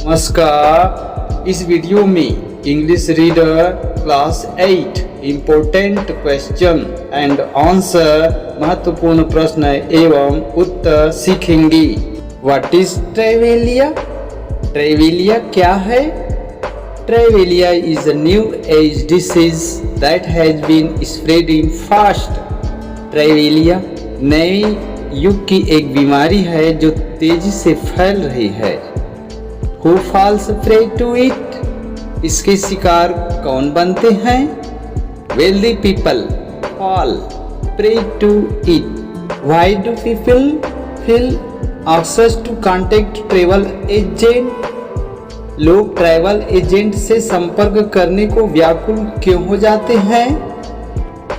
नमस्कार। इस वीडियो में English reader class 8 important question and answer महत्वपूर्ण प्रश्न एवं उत्तर सीखेंगे। What is ट्राइवेलिया? ट्राइवेलिया क्या है? Trivelia is a new age disease that has been spreading fast. Trivelia नए युग की एक बीमारी है जो तेजी से फैल रही है। Who falls prey to it? इसके शिकार कौन बनते हैं? Wealthy people fall prey to it. Why do people feel anxious to contact travel agent? लोग ट्रैवल एजेंट से संपर्क करने को व्याकुल क्यों हो जाते हैं?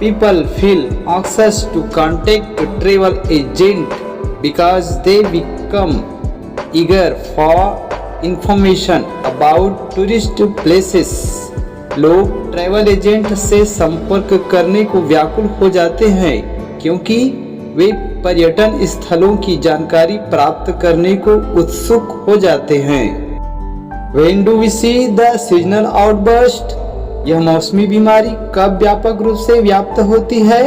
People feel anxious to contact travel agent because they become eager for information about tourist places. लोग ट्रैवल एजेंट से संपर्क करने को व्याकुल हो जाते हैं क्योंकि वे पर्यटन स्थलों की जानकारी प्राप्त करने को उत्सुक हो जाते हैं। When do we see the seasonal outburst? यह मौसमी बीमारी कब व्यापक रूप से व्याप्त होती है?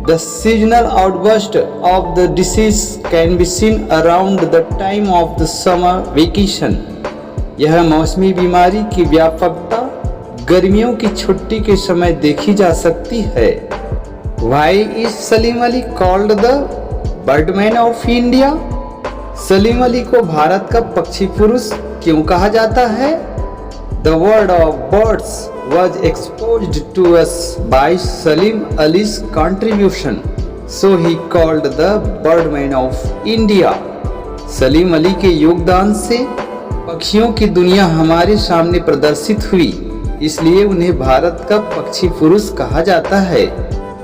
The seasonal outburst of the disease can be seen around the time of the summer vacation. यह मौसमी बीमारी की व्यापकता गर्मियों की छुट्टी के समय देखी जा सकती है। Why is Salim Ali called the birdman of India? Salim Ali को भारत का पक्षी पुरुष क्यों कहा जाता है? The word of birds was exposed to us by Salim Ali's contribution, so he called the birdman of India. Salim Ali के योगदान से पक्षियों की दुनिया हमारे सामने प्रदर्शित हुई, इसलिए उन्हें भारत का पक्षी पुरुष कहा जाता है।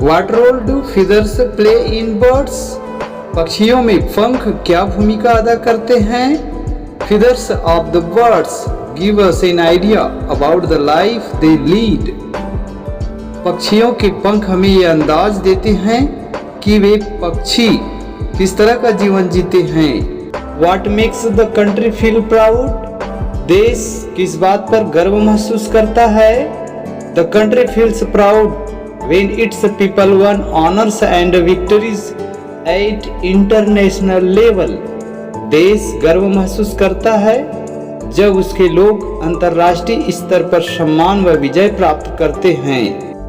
What role do feathers play in birds? पक्षियों में पंख क्या भूमिका अदा करते हैं? Feathers of the birds give us an idea about the life they lead. पक्षियों के पंख हमें ये अंदाज देते हैं कि वे पक्षी किस तरह का जीवन जीते हैं। What makes the country feel proud? देश किस बात पर गर्व महसूस करता है? The country feels proud when its people won honors and victories at international level. देश गर्व महसूस करता है जब उसके लोग अंतर्राष्ट्रीय स्तर पर सम्मान व विजय प्राप्त करते हैं।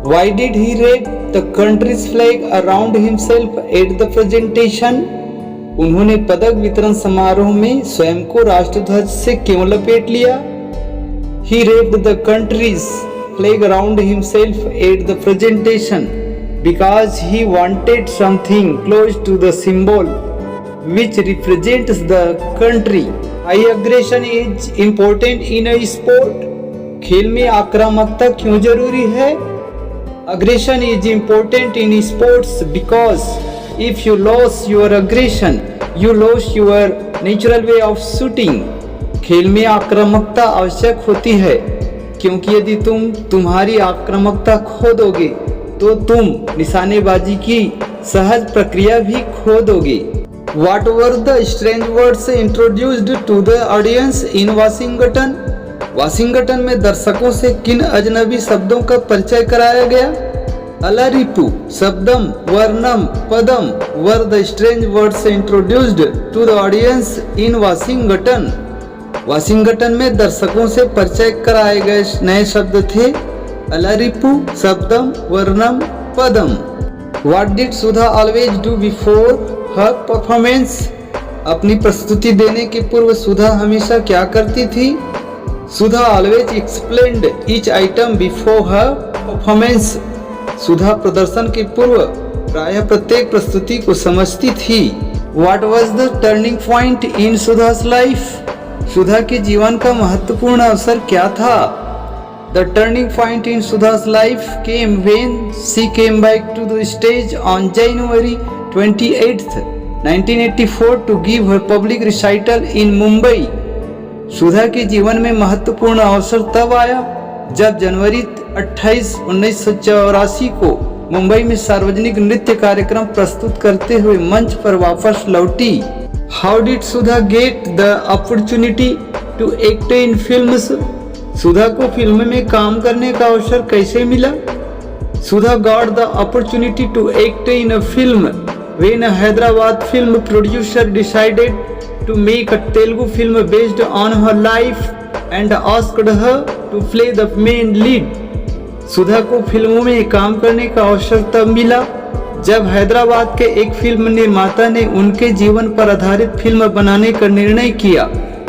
Why did he wrap the country's flag around himself at the presentation? उन्होंने पदक वितरण समारोह में स्वयं को राष्ट्रध्वज से क्यों लपेट लिया? He wrapped the country's flag around himself at the presentation because he wanted something close to the symbol which represents the country. High aggression is important in a sport. खेल में आक्रामकता क्यों जरूरी है? Aggression is important in sports because if you lose your aggression, you lose your natural way of shooting. खेल में आक्रामकता आवश्यक होती है क्योंकि यदि तुम तुम्हारी आक्रामकता खो दोगे तो तुम निशानेबाजी की सहज प्रक्रिया भी खो दोगे। What were the strange words introduced to the audience in Washington? Washington में दर्शकों से किन अजनबी शब्दों का परिचय कराया गया? अलरिपु, शब्दम, वर्णम, पदम were the strange words introduced to the audience in Washington. Washington में दर्शकों से परिचय कराए गए नए शब्द थे अलरिपु, शब्दम, वर्णम, पदम। What did Sudha always do before her performance? अपनी प्रस्तुति देने के पूर्व सुधा हमेशा क्या करती थी? सुधा always explained each item before her performance. सुधा प्रदर्शन के पूर्व प्रायः प्रत्येक प्रस्तुति को समझती थी। What was the turning point in Sudha's life? सुधा के जीवन का महत्वपूर्ण अवसर क्या था? The turning point in Sudha's life came when she came back to the stage on January 28th, 1984 to give her public recital in Mumbai. सुधा के जीवन में महत्वपूर्ण अवसर तब आया जब जनवरी 28, 1984 को मुंबई में सार्वजनिक नृत्य कार्यक्रम प्रस्तुत करते हुए मंच पर वापस लौटी। How did Sudha get the opportunity? to act in films? सुधा को फिल्म में काम करने का अवसर कैसे मिला? सुधा got the opportunity to act in a film when a Hyderabad film producer decided to make a Telugu film based on her life and asked her to play the main lead. सुधा को फिल्मों में काम करने का अवसर तब मिला जब हैदराबाद के एक फिल्म निर्माता ने उनके जीवन पर आधारित फिल्म बनाने का निर्णय किया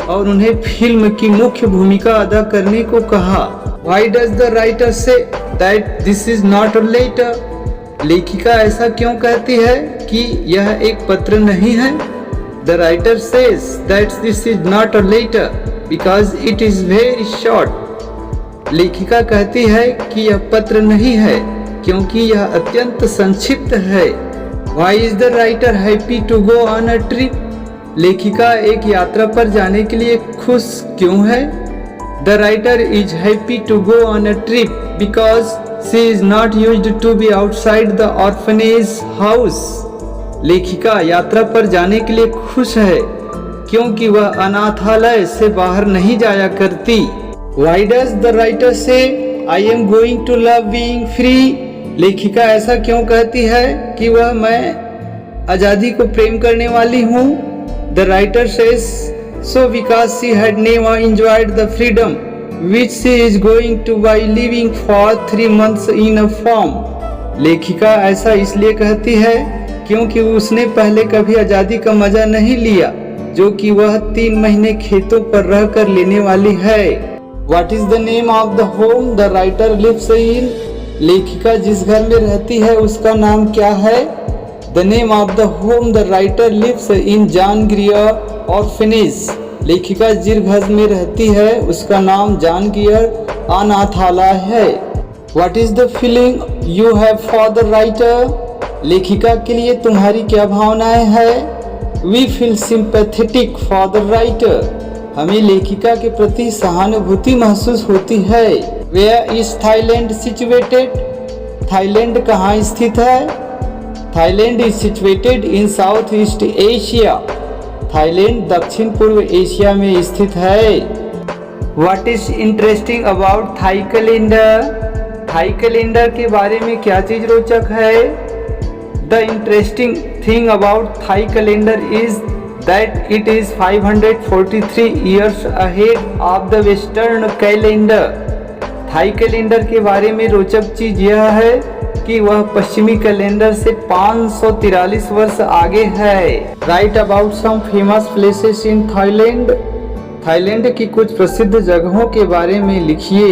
और उन्हें फिल्म की मुख्य भूमिका अदा करने को कहा। Why does the writer say that this is not a letter? लेखिका ऐसा क्यों कहती है कि यह एक पत्र नहीं है? The writer says that this is not a letter because it is very short. लेखिका कहती है कि यह पत्र नहीं है क्योंकि यह अत्यंत संक्षिप्त है। Why is the writer happy to go on a trip? लेखिका एक यात्रा पर जाने के लिए खुश क्यों है? The writer is happy to go on a trip because she is not used to be outside the orphanage house. लेखिका यात्रा पर जाने के लिए खुश है क्योंकि वह अनाथालय से बाहर नहीं जाया करती। Why does the writer say I am going to love being free? लेखिका ऐसा क्यों कहती है कि मैं आजादी को प्रेम करने वाली हूँ? The writer says so because she had never enjoyed the freedom which she is going to by living for 3 months in a farm. लेखिका ऐसा इसलिए कहती है क्योंकि उसने पहले कभी आजादी का मजा नहीं लिया जो कि वह 3 महीने खेतों पर रहकर लेने वाली है। What is the name of the home the writer lives in? लेखिका जिस घर में रहती है उसका नाम क्या है? The name of the home the writer lives in John Grier Orphanage. लेखिका जिस घर में रहती है उसका नाम जॉन गियर अनाथालय है। What is the feeling you have for the writer? लेखिका के लिए तुम्हारी क्या भावनाएं हैं? We feel sympathetic for the writer. हमें लेखिका के प्रति सहानुभूति महसूस होती है। Where is Thailand situated? Thailand कहाँ स्थित है? Thailand is situated in Southeast Asia. Thailand दक्षिण पूर्व एशिया में स्थित है। What is interesting about Thai calendar? Thai calendar के बारे में क्या चीज रोचक है? The interesting thing about Thai calendar is that it is 543 years ahead of the Western calendar. Thai calendar के बारे में रोचक चीज यह है कि वह पश्चिमी कैलेंडर से 543 वर्ष आगे है। Write about some famous places in Thailand. Thailand की कुछ प्रसिद्ध जगहों के बारे में लिखिए।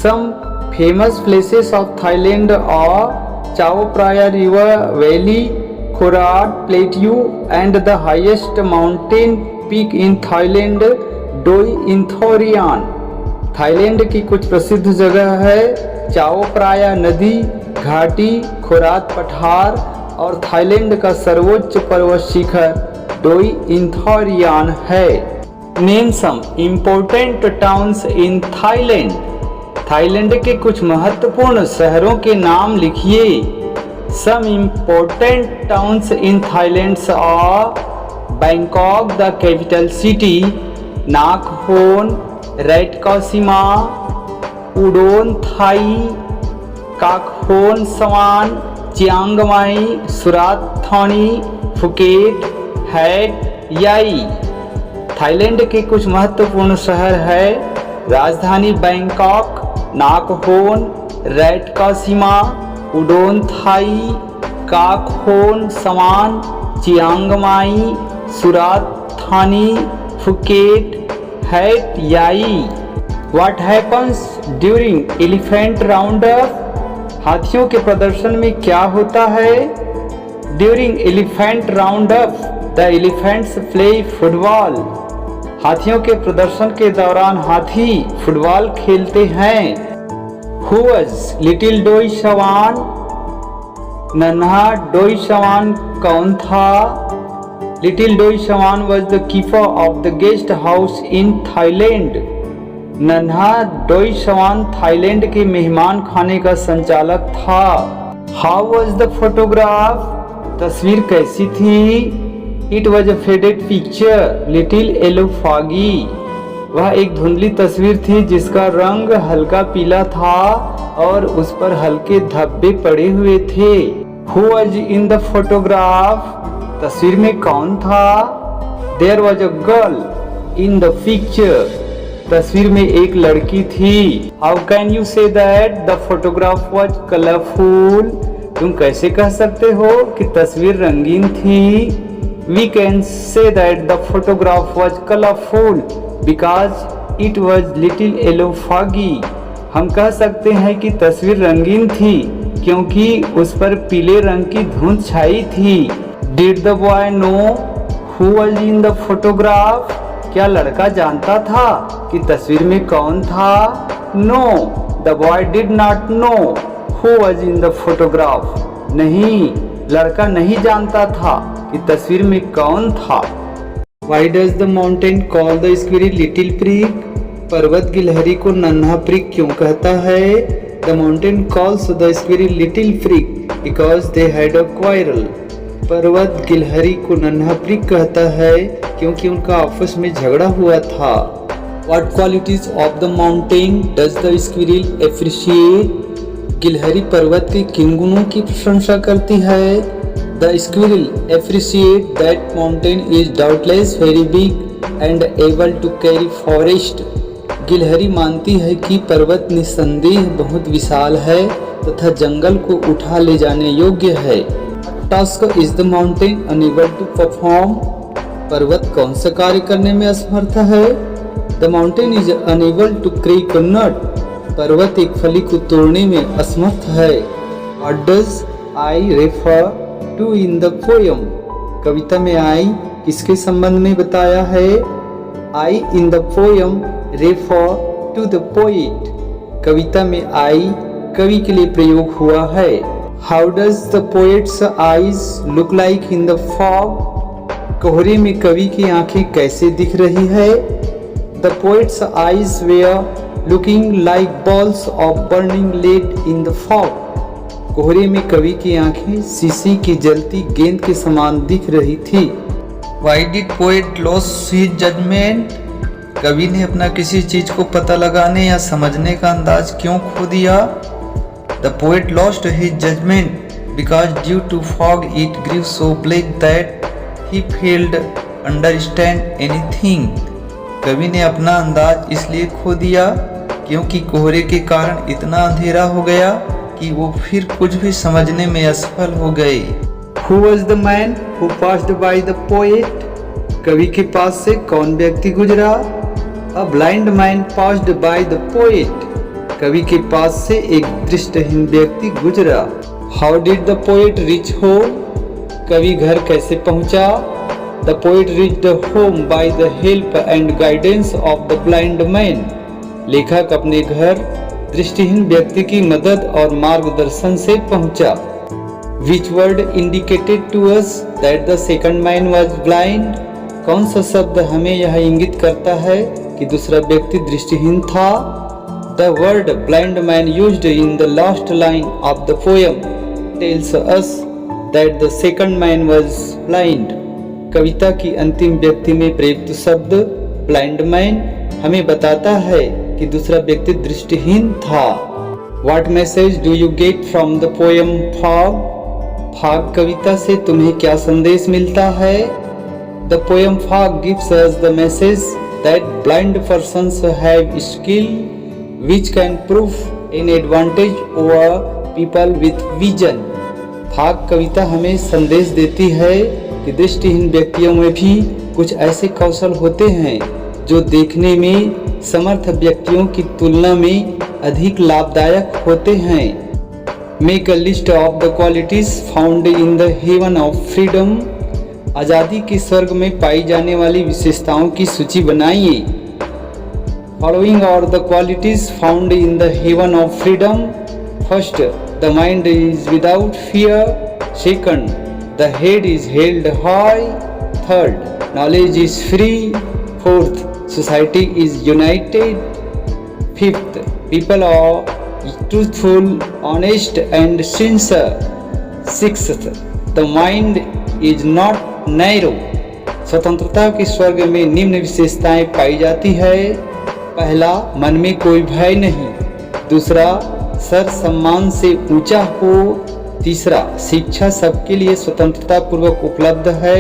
Some famous places of Thailand are Chao Phraya River Valley, Khorat Plateau, and the highest mountain peak in Thailand, Doi Inthorian. Thailand की कुछ प्रसिद्ध जगह है चाओ प्राया नदी, घाटी, खोरात पठार और थाईलैंड का सर्वोच्च पर्वत शिखर डोई इंथोरियान है। Name some important towns in Thailand. Thailand के कुछ महत्वपूर्ण शहरों के नाम लिखिए। Some important towns in Thailand are Bangkok the capital city, Nakhon, Ratchasima, Udon Thai, Nakhon Sawan, Chiang Mai, Surat Thani, Phuket, Hat, याई। Thailand के कुछ महत्वपूर्ण शहर है राजधानी Bangkok, Nakhon, Ratchasima, Udon Thai, Nakhon Sawan, Chiang Mai, Surat Thani, Phuket, Hat, Yai. What happens during elephant roundup? हाथियों के प्रदर्शन में क्या होता है? During elephant roundup, the elephants play football. हाथियों के प्रदर्शन के दौरान हाथी फुटबॉल खेलते हैं। Who was Little Doi Sawan? नन्हा डोई सवान कौन था? Little Doi Sawan was the keeper of the guest house in Thailand. नन्हा डोई सवान थाईलैंड के मेहमान खाने का संचालक था। How was the photograph? तस्वीर कैसी थी? It was a faded picture, little yellow foggy. वह एक धुंधली तस्वीर थी जिसका रंग हल्का पीला था और उस पर हल्के धब्बे पड़े हुए थे। Who was in the photograph? तस्वीर में कौन था? There was a girl in the picture. तस्वीर में एक लड़की थी। How can you say that the photograph was colorful? तुम कैसे कह सकते हो कि तस्वीर रंगीन थी? We can say that the photograph was colorful because it was little yellow foggy. हम कह सकते हैं कि तस्वीर रंगीन थी क्योंकि उस पर पीले रंग की धुंध छाई थी। Did the boy know who was in the photograph? क्या लड़का जानता था कि तस्वीर में कौन था? No, the boy did not know who was in the photograph. नहीं, लड़का नहीं जानता था कि तस्वीर में कौन था। Why does the mountain call the squirrel little prig? पर्वत गिलहरी को नन्हा प्रिक क्यों कहता है? The mountain calls the squirrel little prig because they had a quarrel. पर्वत गिलहरी को नन्हा प्रिक कहता है क्योंकि उनका आपस में झगड़ा हुआ था। What qualities of the mountain does the squirrel appreciate? गिलहरी पर्वत के किन गुणों की प्रशंसा करती है? The squirrel appreciate that mountain is doubtless very big and able to carry forest. गिलहरी मानती है कि पर्वत निस्संदेह बहुत विशाल है तथा जंगल को उठा ले जाने योग्य है। Task is the mountain unable to perform? पर्वत कौन सा कार्य करने में असमर्थ है? The mountain is unable to crack a nut. पर्वत एक फली को तोड़ने में असमर्थ है। What does I refer to in the poem? कविता में आई किसके संबंध में बताया है? I in the poem refer to the poet. कविता में आई कवि के लिए प्रयोग हुआ है। How does the poet's eyes look like in the fog? कोहरे में कवि की आंखें कैसे दिख रही है? The poet's eyes were looking like balls of burning lead in the fog. कोहरे में कवि की आंखें शीशी की जलती गेंद के समान दिख रही थी। Why did poet lose his judgement? कवि ने अपना किसी चीज को पता लगाने या समझने का अंदाज क्यों खो दिया? The poet lost his judgement because due to fog it grew so black that he failed understand anything. कवि ने अपना अंदाज इसलिए खो दिया क्योंकि कोहरे के कारण इतना अंधेरा हो गया कि वो फिर कुछ भी समझने में असफल हो गए। Who was the man who passed by the poet? कवि के पास से कौन व्यक्ति गुजरा? A blind man passed by the poet. कवि के पास से एक दृष्टिहीन व्यक्ति गुजरा। How did the poet reach home? कवि घर कैसे पहुंचा? The poet reached home by the help and guidance of the blind man. लेखक अपने घर दृष्टिहीन व्यक्ति की मदद और मार्गदर्शन से पहुंचा। Which word indicated to us that the second man was blind? कौन सा शब्द हमें यह इंगित करता है कि दूसरा व्यक्ति दृष्टिहीन था? The word blind man used in the last line of the poem tells us that the second man was blind. कविता की अंतिम व्यक्ति में प्रयुक्त शब्द blind man हमें बताता है कि दूसरा व्यक्ति दृष्टिहीन था। What message do you get from the poem Fog? फाग कविता से तुम्हें क्या संदेश मिलता है? The poem Fog gives us the message that blind persons have skill which can prove an advantage over people with vision. फाग कविता हमें संदेश देती है कि दृष्टिहीन व्यक्तियों में भी कुछ ऐसे कौशल होते हैं जो देखने में समर्थ व्यक्तियों की तुलना में अधिक लाभदायक होते हैं। Make a list of the qualities found in the heaven of freedom. आज़ादी के स्वर्ग में पाई जाने वाली विशेषताओं की सूची बनाइए। Following are the qualities found in the heaven of freedom. First, the mind is without fear. Second, the head is held high. Third, knowledge is free. Fourth, society is united. Fifth, people are truthful, honest and sincere. Sixth, the mind is not narrow. स्वतंत्रता के स्वर्ग में निम्न विशेषताएं पाई जाती है। पहला, मन में कोई भय नहीं। दूसरा, सर सम्मान से ऊंचा हो। तीसरा, शिक्षा सबके लिए स्वतंत्रता पूर्वक उपलब्ध है।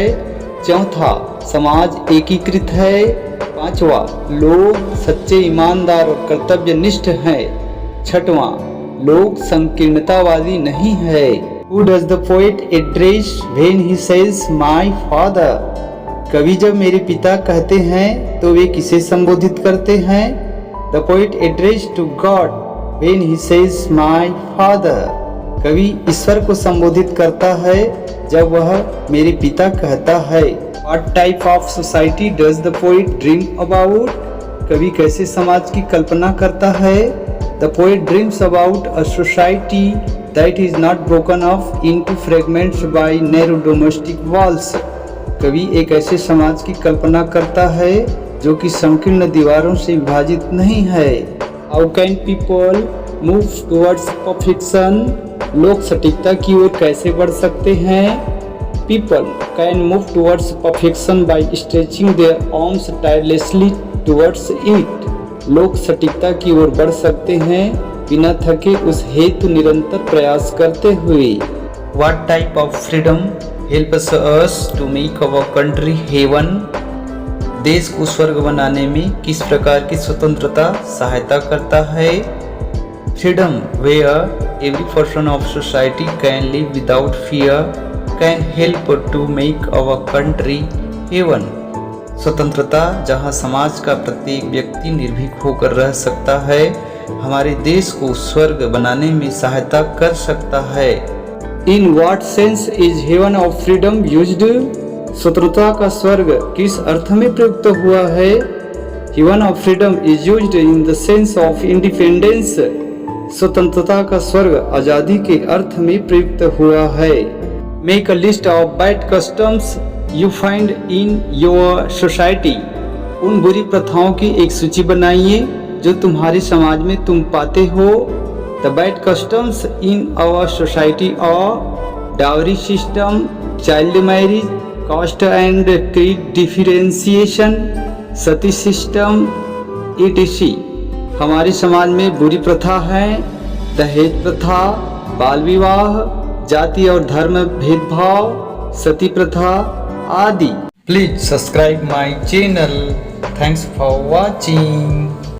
चौथा, समाज एकीकृत है। पांचवा, लोग सच्चे, ईमानदार और कर्तव्यनिष्ठ हैं। छठवां, लोग संकीर्णतावादी नहीं है। Who does the poet address when he says my father? कवि जब मेरे पिता कहते हैं तो वे किसे संबोधित करते हैं? The poet address to God when he says my father. कवि ईश्वर को संबोधित करता है जब वह मेरे पिता कहता है। What type of society does the poet dream about? कवि कैसे समाज की कल्पना करता है? The poet dreams about a society that is not broken off into fragments by narrow domestic walls. कवि एक ऐसे समाज की कल्पना करता है जो कि संकीर्ण दीवारों से विभाजित नहीं है। How can people move towards perfection? लोग सटीकता की ओर कैसे बढ़ सकते हैं? People can move towards perfection by stretching their arms tirelessly towards it. लोग सटीकता की ओर बढ़ सकते हैं बिना थके उस हेतु निरंतर प्रयास करते हुए। What type of freedom helps us to make our country heaven? देश को स्वर्ग बनाने में किस प्रकार की स्वतंत्रता सहायता करता है? Freedom where every person of society can live without fear can help to make our country heaven. स्वतंत्रता जहां समाज का प्रत्येक व्यक्ति निर्भीक होकर रह सकता है, हमारे देश को स्वर्ग बनाने में सहायता कर सकता है। In what sense is heaven of freedom used? स्वतंत्रता का स्वर्ग किस अर्थ में प्रयुक्त हुआ है? Heaven of freedom is used in the sense of independence. स्वतंत्रता का स्वर्ग आजादी के अर्थ में प्रयुक्त हुआ है। Make a list of bad customs you find in your society. उन बुरी प्रथाओं की एक सूची बनाइए जो तुम्हारे समाज में तुम पाते हो। The bad customs in our society are dowry system, child marriage, caste and creed differentiation, Sati system etc. हमारे समाज में बुरी प्रथा है दहेज प्रथा, बाल विवाह, जाति और धर्म भेदभाव, सती प्रथा आदि। Please subscribe my channel. Thanks for watching.